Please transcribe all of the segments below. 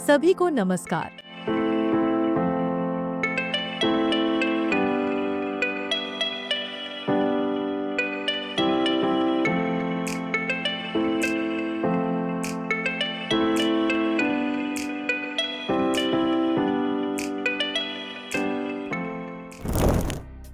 सभी को नमस्कार।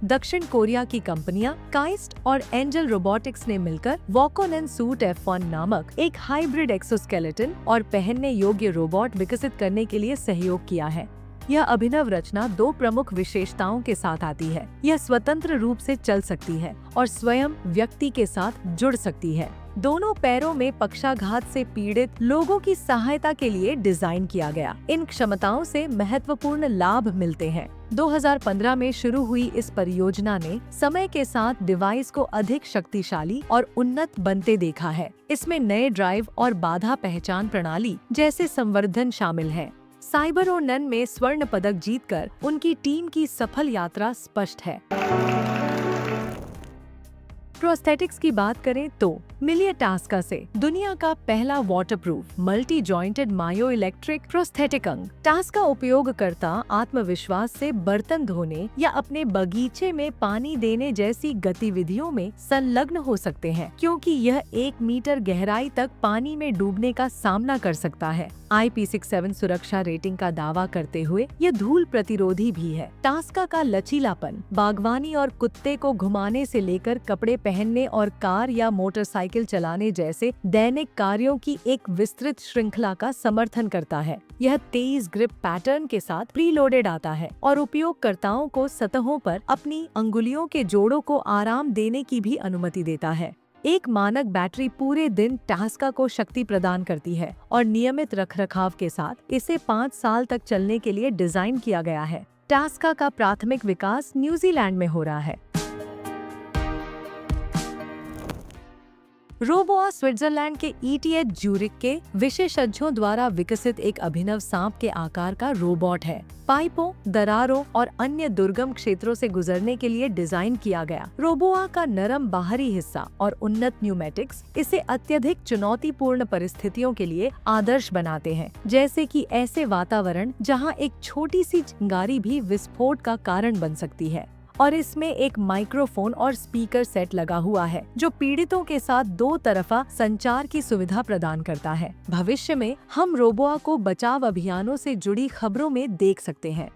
दक्षिण कोरिया की कंपनियां काइस्ट और एंजल रोबोटिक्स ने मिलकर वॉकोन सूट F1 नामक एक हाइब्रिड एक्सोस्केलेटन और पहनने योग्य रोबोट विकसित करने के लिए सहयोग किया है। यह अभिनव रचना दो प्रमुख विशेषताओं के साथ आती है। यह स्वतंत्र रूप से चल सकती है और स्वयं व्यक्ति के साथ जुड़ सकती है। दोनों पैरों में पक्षाघात से पीड़ित लोगों की सहायता के लिए डिजाइन किया गया। इन क्षमताओं से महत्वपूर्ण लाभ मिलते हैं। 2015 में शुरू हुई इस परियोजना ने समय के साथ डिवाइस को अधिक शक्तिशाली और उन्नत बनते देखा है। इसमें नए ड्राइव और बाधा पहचान प्रणाली जैसे संवर्धन शामिल है। साइबरोनन में स्वर्ण पदक जीतकर उनकी टीम की सफल यात्रा स्पष्ट है। प्रोस्थेटिक्स की बात करें तो मिलिए टास्का से दुनिया का पहला वाटरप्रूफ मल्टी जॉइंटेड मायो इलेक्ट्रिक प्रोस्थेटिक अंग। टास्का उपयोगकर्ता आत्मविश्वास से बर्तन धोने या अपने बगीचे में पानी देने जैसी गतिविधियों में संलग्न हो सकते हैं, क्योंकि यह 1 मीटर गहराई तक पानी में डूबने का सामना कर सकता है। IP67 सुरक्षा रेटिंग का दावा करते हुए यह धूल प्रतिरोधी भी है। टास्का का लचीलापन बागवानी और कुत्ते को घुमाने से लेकर कपड़े पहनने और कार या मोटरसाइकिल चलाने जैसे दैनिक कार्यों की एक विस्तृत श्रृंखला का समर्थन करता है। यह तेज ग्रिप पैटर्न के साथ प्रीलोडेड आता है और उपयोगकर्ताओं को सतहों पर अपनी अंगुलियों के जोड़ों को आराम देने की भी अनुमति देता है। एक मानक बैटरी पूरे दिन टास्का को शक्ति प्रदान करती है और नियमित रखरखाव के साथ इसे 5 साल तक चलने के लिए डिजाइन किया गया है। टास्का का प्राथमिक विकास न्यूजीलैंड में हो रहा है। रोबोआ स्विट्जरलैंड के ETH ज्यूरिख के विशेषज्ञों द्वारा विकसित एक अभिनव सांप के आकार का रोबोट है। पाइपों, दरारों और अन्य दुर्गम क्षेत्रों से गुजरने के लिए डिजाइन किया गया। रोबोआ का नरम बाहरी हिस्सा और उन्नत न्यूमेटिक्स इसे अत्यधिक चुनौतीपूर्ण परिस्थितियों के लिए आदर्श बनाते हैं, जैसे कि ऐसे वातावरण जहां एक छोटी सी चिंगारी भी विस्फोट का कारण बन सकती है। और इसमें एक माइक्रोफोन और स्पीकर सेट लगा हुआ है जो पीड़ितों के साथ 2 तरफा संचार की सुविधा प्रदान करता है। भविष्य में हम रोबोआ को बचाव अभियानों से जुड़ी खबरों में देख सकते हैं।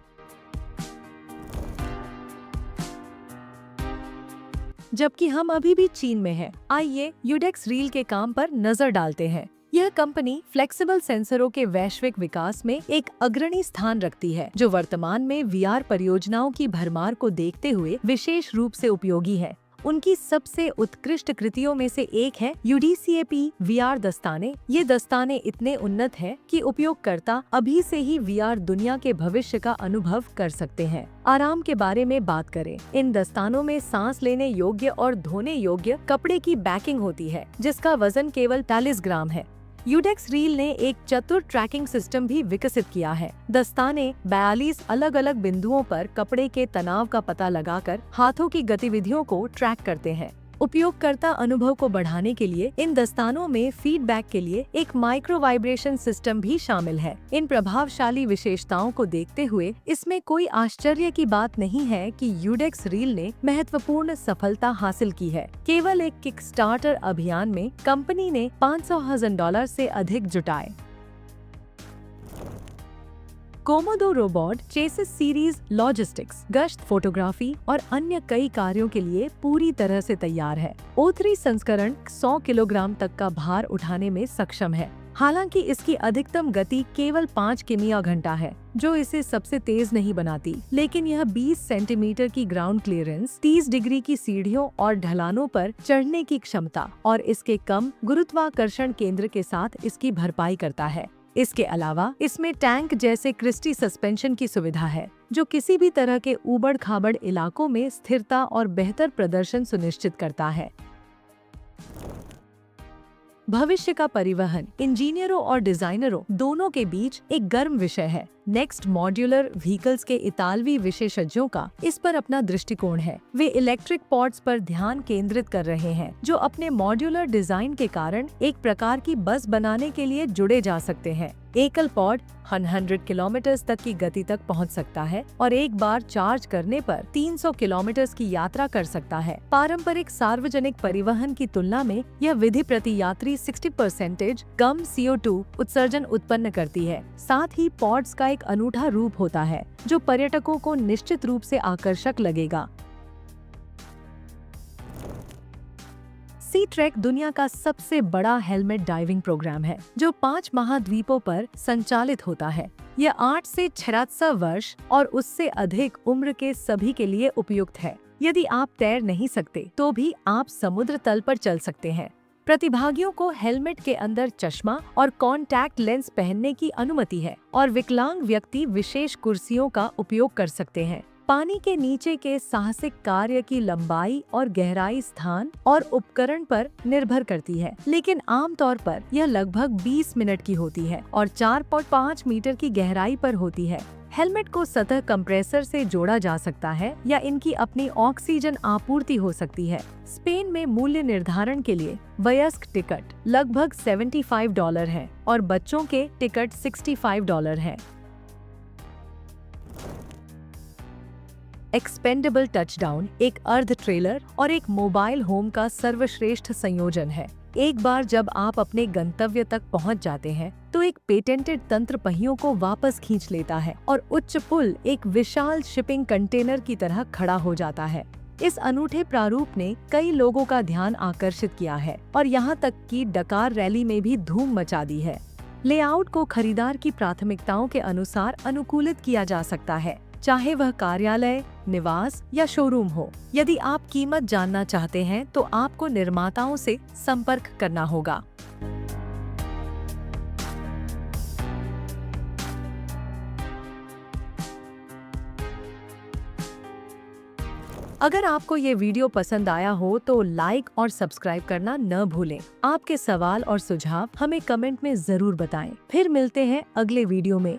जबकि हम अभी भी चीन में हैं, आइए यूडेक्स रील के काम पर नजर डालते हैं। यह कंपनी फ्लेक्सिबल सेंसरों के वैश्विक विकास में एक अग्रणी स्थान रखती है, जो वर्तमान में VR परियोजनाओं की भरमार को देखते हुए विशेष रूप से उपयोगी है। उनकी सबसे उत्कृष्ट कृतियों में से एक है UDCAP VR दस्ताने। ये दस्ताने इतने उन्नत हैं कि उपयोगकर्ता अभी से ही VR दुनिया के भविष्य का अनुभव कर सकते हैं। आराम के बारे में बात करें, इन दस्तानों में सांस लेने योग्य और धोने योग्य कपड़े की बैकिंग होती है, जिसका वजन केवल 40 ग्राम है। यूडेक्स रील ने एक चतुर ट्रैकिंग सिस्टम भी विकसित किया है। दस्ताने 42 अलग अलग बिंदुओं पर कपड़े के तनाव का पता लगाकर हाथों की गतिविधियों को ट्रैक करते हैं। उपयोगकर्ता अनुभव को बढ़ाने के लिए इन दस्तानों में फीडबैक के लिए एक माइक्रो वाइब्रेशन सिस्टम भी शामिल है। इन प्रभावशाली विशेषताओं को देखते हुए इसमें कोई आश्चर्य की बात नहीं है कि यूडेक्स रील ने महत्वपूर्ण सफलता हासिल की है। केवल एक किकस्टार्टर अभियान में कंपनी ने $500,000 से अधिक जुटाए। Komodo robot chassis series logistics, गश्त, फोटोग्राफी और अन्य कई कार्यों के लिए पूरी तरह से तैयार है। O3 संस्करण 100 किलोग्राम तक का भार उठाने में सक्षम है। हालांकि इसकी अधिकतम गति केवल 5 किमी/घंटा है, जो इसे सबसे तेज नहीं बनाती, लेकिन यह 20 सेंटीमीटर की ग्राउंड क्लियरेंस, 30 डिग्री की सीढ़ियों और ढलानों पर चढ़ने की क्षमता और इसके कम गुरुत्वाकर्षण केंद्र के साथ इसकी भरपाई करता है। इसके अलावा इसमें टैंक जैसे क्रिस्टी सस्पेंशन की सुविधा है, जो किसी भी तरह के ऊबड़-खाबड़ इलाकों में स्थिरता और बेहतर प्रदर्शन सुनिश्चित करता है। भविष्य का परिवहन इंजीनियरों और डिजाइनरों दोनों के बीच एक गर्म विषय है। नेक्स्ट मॉड्यूलर व्हीकल्स के इतालवी विशेषज्ञों का इस पर अपना दृष्टिकोण है। वे इलेक्ट्रिक पॉड्स पर ध्यान केंद्रित कर रहे हैं, जो अपने मॉड्यूलर डिजाइन के कारण एक प्रकार की बस बनाने के लिए जुड़े जा सकते हैं। एकल पॉड 100 किलोमीटर तक की गति तक पहुंच सकता है और एक बार चार्ज करने पर 300 किलोमीटर की यात्रा कर सकता है। पारंपरिक सार्वजनिक परिवहन की तुलना में यह विधि प्रति यात्री 60% कम CO2 उत्सर्जन उत्पन्न करती है। साथ ही पॉड्स का एक अनूठा रूप होता है जो पर्यटकों को निश्चित रूप से आकर्षक लगेगा। सी ट्रैक दुनिया का सबसे बड़ा हेलमेट डाइविंग प्रोग्राम है जो 5 महाद्वीपों पर संचालित होता है। यह 8 से 73 वर्ष और उससे अधिक उम्र के सभी के लिए उपयुक्त है। यदि आप तैर नहीं सकते तो भी आप समुद्र तल पर चल सकते हैं। प्रतिभागियों को हेलमेट के अंदर चश्मा और कॉन्टैक्ट लेंस पहनने की अनुमति है और विकलांग व्यक्ति विशेष कुर्सियों का उपयोग कर सकते हैं। पानी के नीचे के साहसिक कार्य की लंबाई और गहराई स्थान और उपकरण पर निर्भर करती है, लेकिन आमतौर पर यह लगभग 20 मिनट की होती है और 4.5 मीटर की गहराई पर होती है। हेलमेट को सतह कंप्रेसर से जोड़ा जा सकता है या इनकी अपनी ऑक्सीजन आपूर्ति हो सकती है। स्पेन में मूल्य निर्धारण के लिए वयस्क टिकट लगभग $75 है और बच्चों के टिकट $65 है। एक्सपेंडेबल टचडाउन एक अर्ध ट्रेलर और एक मोबाइल होम का सर्वश्रेष्ठ संयोजन है। एक बार जब आप अपने गंतव्य तक पहुंच जाते हैं तो एक पेटेंटेड तंत्र पहियों को वापस खींच लेता है और उच्च पुल एक विशाल शिपिंग कंटेनर की तरह खड़ा हो जाता है। इस अनूठे प्रारूप ने कई लोगों का ध्यान आकर्षित किया है और यहाँ तक कि डकार रैली में भी धूम मचा दी है। लेआउट को खरीदार की प्राथमिकताओं के अनुसार अनुकूलित किया जा सकता है, चाहे वह कार्यालय, निवास या शोरूम हो। यदि आप कीमत जानना चाहते हैं तो आपको निर्माताओं से संपर्क करना होगा। अगर आपको ये वीडियो पसंद आया हो तो लाइक और सब्सक्राइब करना न भूलें। आपके सवाल और सुझाव हमें कमेंट में जरूर बताएं। फिर मिलते हैं अगले वीडियो में।